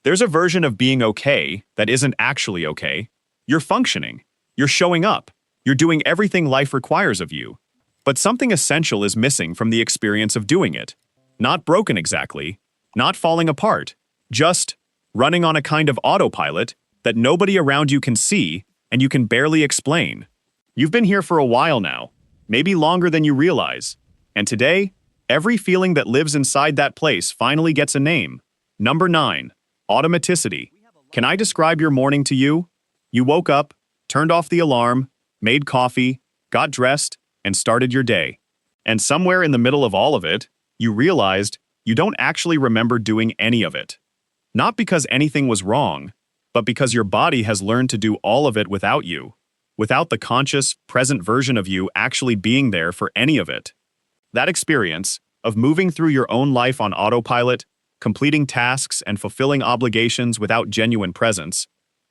There's a version of being okay that isn't actually okay. You're functioning. You're showing up. You're doing everything life requires of you. But something essential is missing from the experience of doing it. Not broken exactly, not falling apart, just running on a kind of autopilot that nobody around you can see and you can barely explain. You've been here for a while now, maybe longer than you realize. And today, every feeling that lives inside that place finally gets a name. Number 9. Automaticity. Can I describe your morning to you? You woke up, turned off the alarm, made coffee, got dressed, and started your day. And somewhere in the middle of all of it, you realized you don't actually remember doing any of it. Not because anything was wrong, but because your body has learned to do all of it without you, without the conscious, present version of you actually being there for any of it. That experience of moving through your own life on autopilot, completing tasks and fulfilling obligations without genuine presence,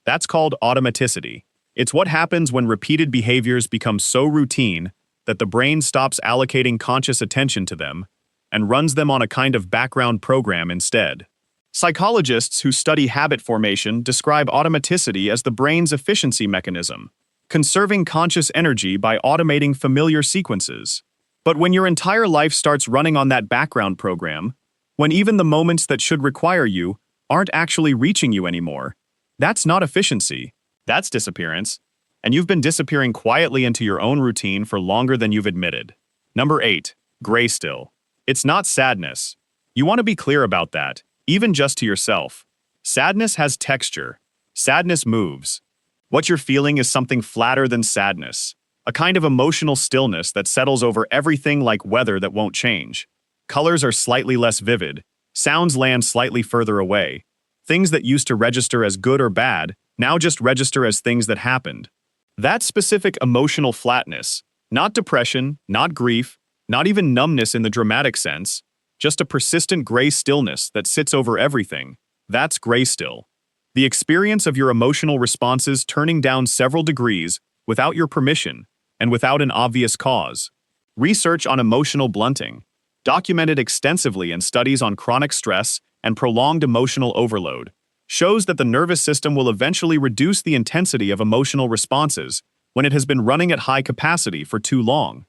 that's called automaticity. It's what happens when repeated behaviors become so routine that the brain stops allocating conscious attention to them and runs them on a kind of background program instead. Psychologists who study habit formation describe automaticity as the brain's efficiency mechanism, conserving conscious energy by automating familiar sequences. But when your entire life starts running on that background program, when even the moments that should require you aren't actually reaching you anymore, that's not efficiency, that's disappearance, and you've been disappearing quietly into your own routine for longer than you've admitted. Number 8. Gray still. It's not sadness. You want to be clear about that, even just to yourself. Sadness has texture. Sadness moves. What you're feeling is something flatter than sadness, a kind of emotional stillness that settles over everything like weather that won't change. Colors are slightly less vivid, sounds land slightly further away. Things that used to register as good or bad now just register as things that happened. That specific emotional flatness, not depression, not grief, not even numbness in the dramatic sense, just a persistent gray stillness that sits over everything, that's gray still. The experience of your emotional responses turning down several degrees without your permission and without an obvious cause. Research on emotional blunting, documented extensively in studies on chronic stress and prolonged emotional overload, shows that the nervous system will eventually reduce the intensity of emotional responses when it has been running at high capacity for too long.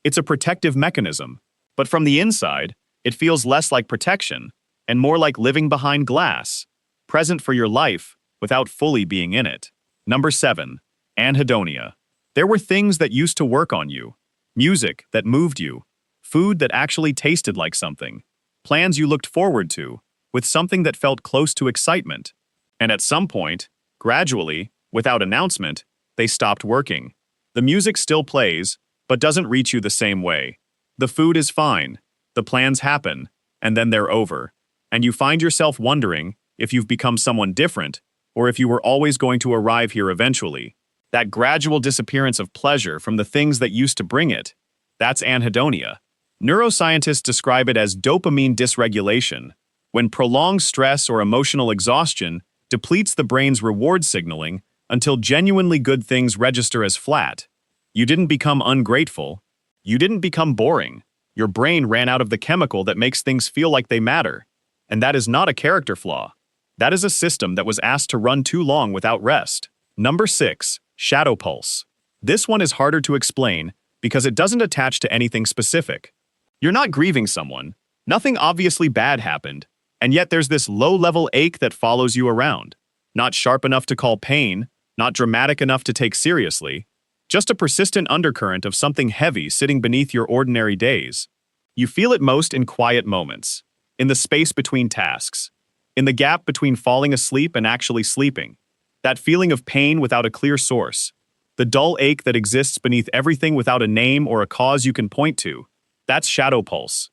It's a protective mechanism, but from the inside, it feels less like protection and more like living behind glass, present for your life without fully being in it. Number 7. Anhedonia. There were things that used to work on you, music that moved you, food that actually tasted like something, plans you looked forward to, with something that felt close to excitement. And at some point, gradually, without announcement, they stopped working. The music still plays, but doesn't reach you the same way. The food is fine, the plans happen, and then they're over. And you find yourself wondering if you've become someone different, or if you were always going to arrive here eventually. That gradual disappearance of pleasure from the things that used to bring it, that's anhedonia. Neuroscientists describe it as dopamine dysregulation, when prolonged stress or emotional exhaustion depletes the brain's reward signaling until genuinely good things register as flat. You didn't become ungrateful. You didn't become boring. Your brain ran out of the chemical that makes things feel like they matter. And that is not a character flaw. That is a system that was asked to run too long without rest. Number 6. Shadow pulse. This one is harder to explain because it doesn't attach to anything specific. You're not grieving someone. Nothing obviously bad happened. And yet there's this low-level ache that follows you around. Not sharp enough to call pain, not dramatic enough to take seriously, just a persistent undercurrent of something heavy sitting beneath your ordinary days. You feel it most in quiet moments, in the space between tasks, in the gap between falling asleep and actually sleeping. That feeling of pain without a clear source, the dull ache that exists beneath everything without a name or a cause you can point to, that's shadow pulse.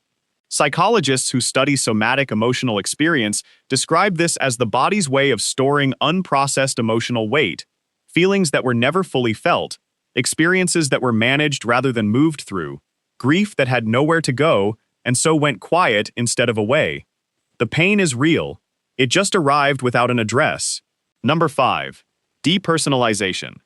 Psychologists who study somatic emotional experience describe this as the body's way of storing unprocessed emotional weight, feelings that were never fully felt, experiences that were managed rather than moved through, grief that had nowhere to go and so went quiet instead of away. The pain is real. It just arrived without an address. Number 5. Depersonalization.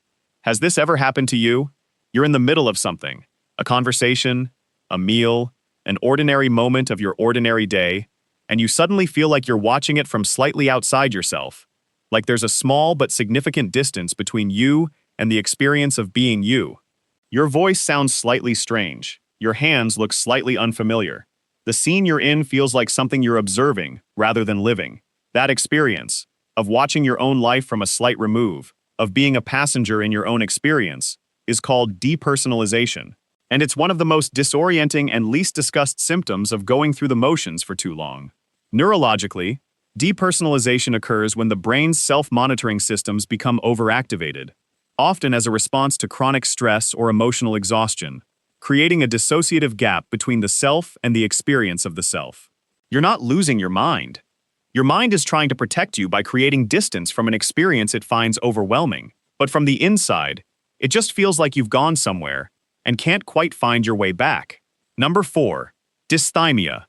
Has this ever happened to you? You're in the middle of something, a conversation, a meal, an ordinary moment of your ordinary day, and you suddenly feel like you're watching it from slightly outside yourself, like there's a small but significant distance between you and the experience of being you. Your voice sounds slightly strange. Your hands look slightly unfamiliar. The scene you're in feels like something you're observing rather than living. That experience of watching your own life from a slight remove, of being a passenger in your own experience, is called depersonalization. And it's one of the most disorienting and least discussed symptoms of going through the motions for too long. Neurologically, depersonalization occurs when the brain's self-monitoring systems become overactivated, often as a response to chronic stress or emotional exhaustion, creating a dissociative gap between the self and the experience of the self. You're not losing your mind. Your mind is trying to protect you by creating distance from an experience it finds overwhelming, but from the inside, it just feels like you've gone somewhere and can't quite find your way back. Number 4. Dysthymia.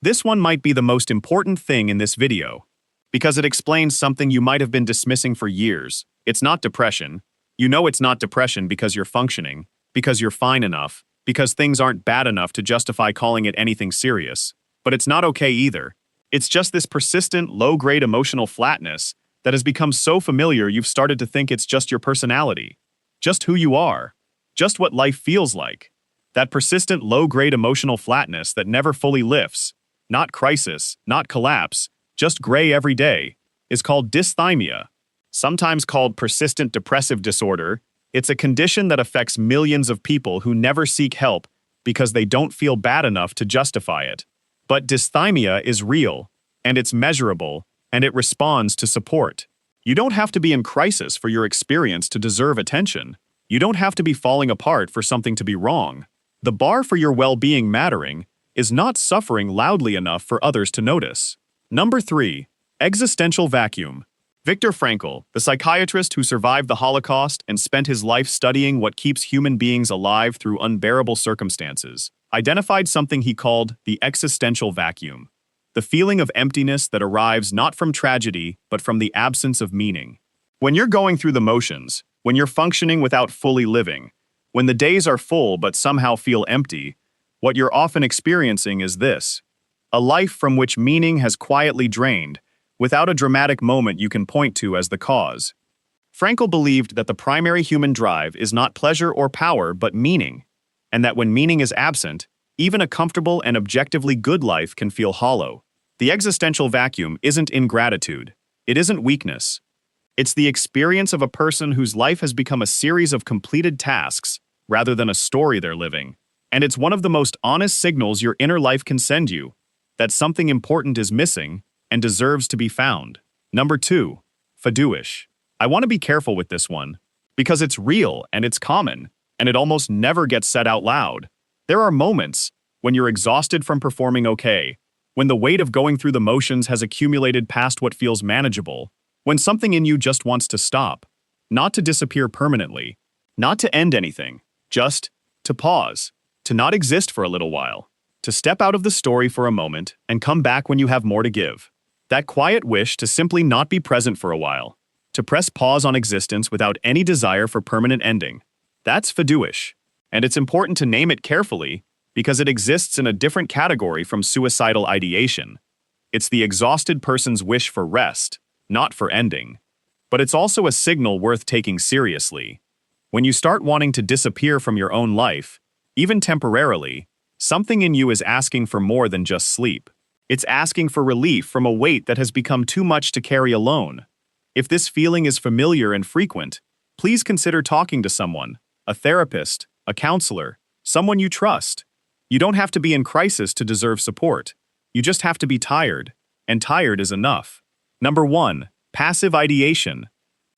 This one might be the most important thing in this video, because it explains something you might have been dismissing for years. It's not depression. You know it's not depression because you're functioning, because you're fine enough, because things aren't bad enough to justify calling it anything serious. But it's not okay either. It's just this persistent, low-grade emotional flatness that has become so familiar you've started to think it's just your personality, just who you are, just what life feels like. That persistent, low-grade emotional flatness that never fully lifts, not crisis, not collapse, just gray every day, is called dysthymia. Sometimes called persistent depressive disorder, it's a condition that affects millions of people who never seek help because they don't feel bad enough to justify it. But dysthymia is real, and it's measurable, and it responds to support. You don't have to be in crisis for your experience to deserve attention. You don't have to be falling apart for something to be wrong. The bar for your well-being mattering is not suffering loudly enough for others to notice. Number 3. Existential vacuum. Viktor Frankl, the psychiatrist who survived the Holocaust and spent his life studying what keeps human beings alive through unbearable circumstances, identified something he called the existential vacuum, the feeling of emptiness that arrives not from tragedy, but from the absence of meaning. When you're going through the motions, when you're functioning without fully living, when the days are full but somehow feel empty, what you're often experiencing is this: a life from which meaning has quietly drained, without a dramatic moment you can point to as the cause. Frankl believed that the primary human drive is not pleasure or power but meaning, and that when meaning is absent, even a comfortable and objectively good life can feel hollow. The existential vacuum isn't ingratitude. It isn't weakness. It's the experience of a person whose life has become a series of completed tasks rather than a story they're living. And it's one of the most honest signals your inner life can send you, that something important is missing and deserves to be found. Number 2. Fidouche. I want to be careful with this one, because it's real and it's common, and it almost never gets said out loud. There are moments when you're exhausted from performing okay, when the weight of going through the motions has accumulated past what feels manageable, when something in you just wants to stop, not to disappear permanently, not to end anything, just to pause, to not exist for a little while, to step out of the story for a moment and come back when you have more to give. That quiet wish to simply not be present for a while, to press pause on existence without any desire for permanent ending. That's fidouche, and it's important to name it carefully because it exists in a different category from suicidal ideation. It's the exhausted person's wish for rest, not for ending. But it's also a signal worth taking seriously. When you start wanting to disappear from your own life, even temporarily, something in you is asking for more than just sleep. It's asking for relief from a weight that has become too much to carry alone. If this feeling is familiar and frequent, please consider talking to someone, a therapist, a counselor, someone you trust. You don't have to be in crisis to deserve support. You just have to be tired, and tired is enough. Number 1. Passive ideation.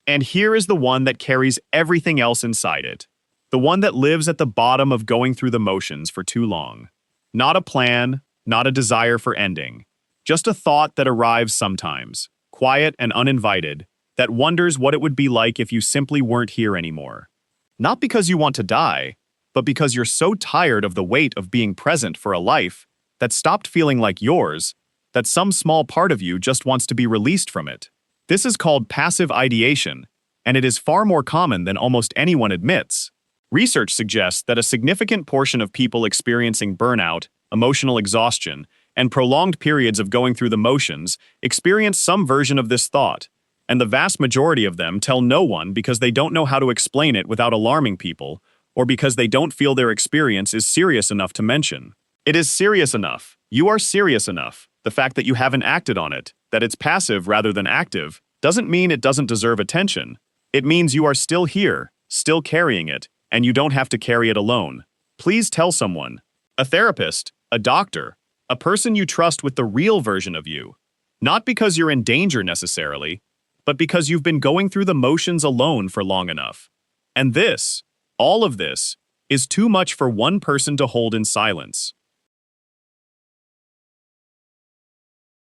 And here is the one that carries everything else inside it. The one that lives at the bottom of going through the motions for too long. Not a plan, not a desire for ending. Just a thought that arrives sometimes, quiet and uninvited, that wonders what it would be like if you simply weren't here anymore. Not because you want to die, but because you're so tired of the weight of being present for a life that stopped feeling like yours, that some small part of you just wants to be released from it. This is called passive ideation, and it is far more common than almost anyone admits. Research suggests that a significant portion of people experiencing burnout, emotional exhaustion, and prolonged periods of going through the motions experience some version of this thought, and the vast majority of them tell no one because they don't know how to explain it without alarming people, or because they don't feel their experience is serious enough to mention. It is serious enough. You are serious enough. The fact that you haven't acted on it, that it's passive rather than active, doesn't mean it doesn't deserve attention. It means you are still here, still carrying it, and you don't have to carry it alone. Please tell someone. A therapist, a doctor, a person you trust with the real version of you. Not because you're in danger necessarily, but because you've been going through the motions alone for long enough. And this, all of this, is too much for one person to hold in silence.